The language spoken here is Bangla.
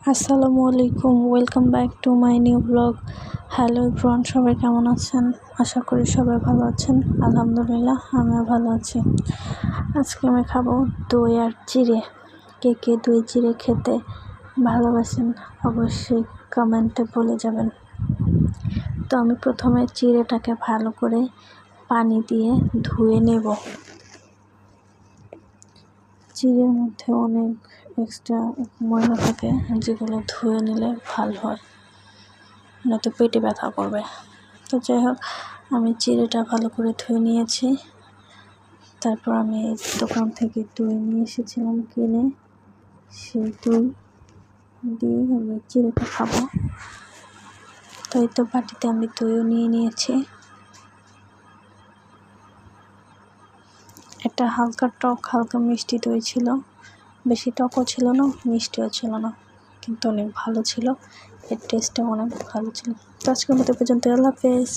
আসসালামু আলাইকুম, welcome back to my new blog. Hello everyone, সবাই কেমন আছেন? আশা করি সবাই ভালো আছেন। আলহামদুলিল্লাহ, আমিও ভালো আছি। আজকে আমি খাবো দই আর চিড়ে। কে কে দই চিড়ে খেতে ভালোবাসেন অবশ্যই কমেন্টে বলে যাবেন। তো আমি প্রথমে চিড়েটাকে ভালো করে পানি দিয়ে ধুয়ে নেব। চিড়ের মধ্যে অনেক এক্সট্রা ময়লা থাকে, যেগুলো ধুয়ে নিলে ভালো হয়, নয়তো পেটে ব্যথা করবে। তো যাই হোক, আমি চিড়েটা ভালো করে ধুয়ে নিয়েছি। তারপর আমি দোকান থেকে দই নিয়ে এসেছিলাম কিনে, সেই দই দিয়ে আমি চিড়েটা খাবো। তো এই তো বাটিতে আমি দইও নিয়ে নিয়েছি। এটা হালকা টক হালকা মিষ্টি দই ছিল, বেশি টকও ছিল না মিষ্টিও ছিল না, কিন্তু অনেক ভালো ছিল। এর টেস্টটা অনেক ভালো ছিল। তো আজকের মতো পর্যন্ত, আল্লাহ হাফেজ।